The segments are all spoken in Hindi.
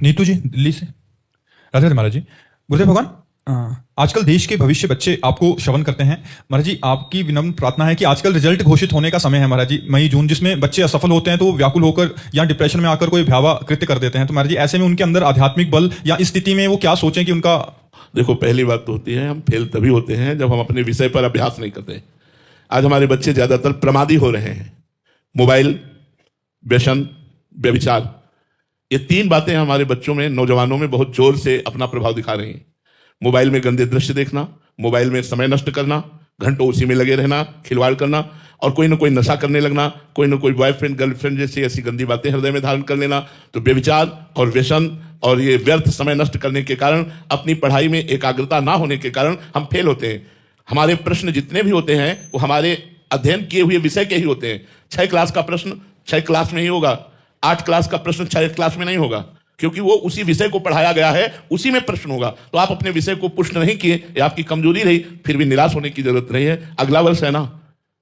नीतू जी दिल्ली से। राधे राधे महाराज जी। गुरुदेव भगवान, आजकल देश के भविष्य बच्चे आपको श्रवण करते हैं महाराज जी। आपकी विनम्र प्रार्थना है कि आजकल रिजल्ट घोषित होने का समय है महाराज जी, मई जून, जिसमें बच्चे असफल होते हैं तो व्याकुल होकर या डिप्रेशन में आकर कोई भयावह कृत्य कर देते हैं। तो महाराज जी ऐसे में उनके अंदर आध्यात्मिक बल या इस स्थिति में वो क्या सोचें कि उनका। देखो, पहली बात तो होती है हम फेल तभी होते हैं जब हम अपने विषय पर अभ्यास नहीं करते। आज हमारे बच्चे ज्यादातर प्रमादी हो रहे हैं। मोबाइल, व्यसन, व्यभिचार, ये तीन बातें हमारे बच्चों में, नौजवानों में बहुत जोर से अपना प्रभाव दिखा रही हैं। मोबाइल में गंदे दृश्य देखना, मोबाइल में समय नष्ट करना, घंटों उसी में लगे रहना, खिलवाड़ करना, और कोई ना कोई नशा करने लगना, कोई ना कोई बॉयफ्रेंड गर्लफ्रेंड जैसी ऐसी गंदी बातें हृदय में धारण कर लेना। तो व्यभिचार और व्यसन और ये व्यर्थ समय नष्ट करने के कारण, अपनी पढ़ाई में एकाग्रता ना होने के कारण हम फेल होते हैं। हमारे प्रश्न जितने भी होते हैं वो हमारे अध्ययन किए हुए विषय के ही होते हैं। 6 क्लास का प्रश्न 6 क्लास में ही होगा, 8 क्लास का प्रश्न 6 क्लास में नहीं होगा, क्योंकि वो उसी विषय को पढ़ाया गया है, उसी में प्रश्न होगा। तो आप अपने विषय को पुष्ट नहीं किए, ये आपकी कमजोरी रही, फिर भी निराश होने की जरूरत नहीं है। अगला वर्ष है ना,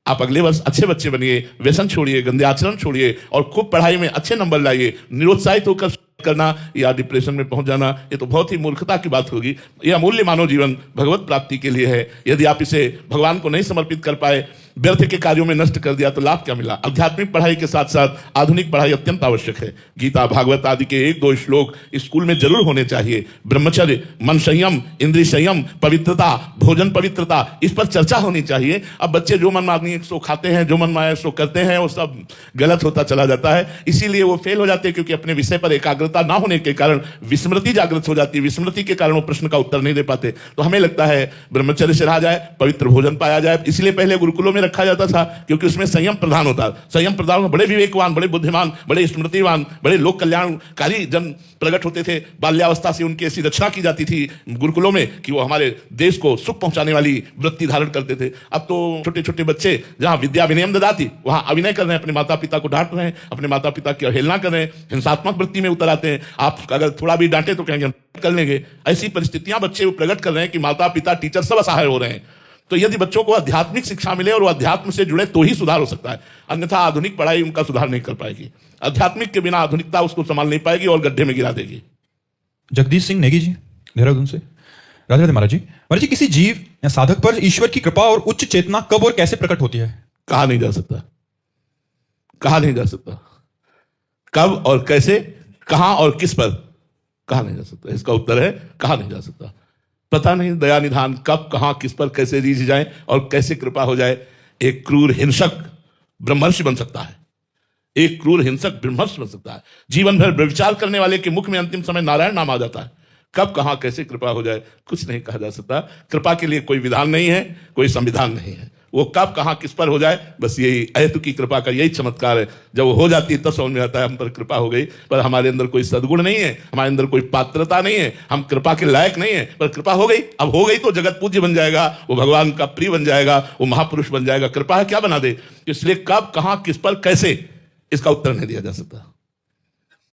आप अगले वर्ष अच्छे बच्चे बनिए, व्यसन छोड़िए, गंदे आचरण छोड़िए और खूब पढ़ाई में अच्छे नंबर लाइए। निरुत्साहित होकर करना या डिप्रेशन में पहुंच जाना, ये तो बहुत ही मूर्खता की बात होगी। यह अमूल्य मानव जीवन भगवत प्राप्ति के लिए है। यदि आप इसे भगवान को नहीं समर्पित कर पाए, व्यर्थ के कार्यों में नष्ट कर दिया, तो लाभ क्या मिला। आध्यात्मिक पढ़ाई के साथ साथ आधुनिक पढ़ाई अत्यंत आवश्यक है। गीता, भागवत आदि के 1-2 श्लोक स्कूल में जरूर होने चाहिए। ब्रह्मचर्य, मन संयम, इंद्रिय संयम, पवित्रता, भोजन पवित्रता, इस पर चर्चा होनी चाहिए। अब बच्चे जो मन मानी सो खाते हैं, जो मन माया सो करते हैं, वो सब गलत होता चला जाता है। इसीलिए वो फेल हो जाते हैं, क्योंकि अपने विषय पर एकाग्रता ना होने के कारण विस्मृति जागृत हो जाती है। विस्मृति के कारण वो प्रश्न का उत्तर नहीं दे पाते। तो हमें लगता है ब्रह्मचर्य से रहा जाए, पवित्र भोजन पाया जाए। इसलिए पहले गुरुकुलों में रखा जाता था, क्योंकि उसमें संयम प्रधान होता। संयम प्रधान में बड़े विवेकवान, बड़े बुद्धिमान, बड़े स्मृतिवान, बड़े लोक कल्याणकारी जन प्रकट होते थे। बाल्यावस्था से उनकी ऐसी रचना की जाती थी गुरुकुलों में कि वो हमारे देश को सुख पहुंचाने वाली वृत्ति धारण करते थे। अब तो छोटे छोटे बच्चे जहां विद्या विनयम ददाति, वहां अभिनय कर रहे हैं, अपने माता पिता को डांट रहे हैं, अपने माता पिता की अवहेलना कर रहे हैं, हिंसात्मक वृत्ति में उतर आते हैं। आप अगर थोड़ा भी डांटे तो कहेंगे कर लेंगे। ऐसी परिस्थितियां बच्चे प्रकट कर रहे हैं कि माता पिता टीचर सब असहाय हो रहे हैं। तो यदि बच्चों को आध्यात्मिक शिक्षा मिले और वो अध्यात्म से जुड़े तो ही सुधार हो सकता है, अन्यथा आधुनिक पढ़ाई उनका सुधार नहीं कर पाएगी। आध्यात्मिक के बिना आधुनिकता उसको संभाल नहीं पाएगी और गड्ढे में गिरा देगी। जगदीश सिंह नेगी जी, देहरादून से। राधे राधे महाराज जी। महाराज जी, किसी जीव या साधक पर ईश्वर की कृपा और उच्च चेतना कब और कैसे प्रकट होती है? कहा नहीं जा सकता, कहा नहीं जा सकता। कब और कैसे, कहां और किस पर, कहा नहीं जा सकता। इसका उत्तर है कहा नहीं जा सकता। पता नहीं दया निधान कब, कहां, किस पर, कैसे रीझ जाए और कैसे कृपा हो जाए। एक क्रूर हिंसक ब्रह्मर्षि बन सकता है, एक क्रूर हिंसक ब्रह्मर्षि बन सकता है। जीवन भर व्यभिचार करने वाले के मुख में अंतिम समय नारायण नाम आ जाता है। कब, कहां, कैसे कृपा हो जाए, कुछ नहीं कहा जा सकता। कृपा के लिए कोई विधान नहीं है, कोई संविधान नहीं है। वो कब, कहां, किस पर हो जाए, बस यही अहेतु की कृपा का यही चमत्कार है। जब वो हो जाती है तब समझ में आता है हम पर कृपा हो गई, पर हमारे अंदर कोई सद्गुण नहीं है, हमारे अंदर कोई पात्रता नहीं है, हम कृपा के लायक नहीं है, पर कृपा हो गई। अब हो गई तो जगत पूज्य बन जाएगा, वो भगवान का प्रिय बन जाएगा, वो महापुरुष बन जाएगा। कृपा है क्या बना दे। इसलिए कब, कहां, किस पर, कैसे, इसका उत्तर नहीं दिया जा सकता।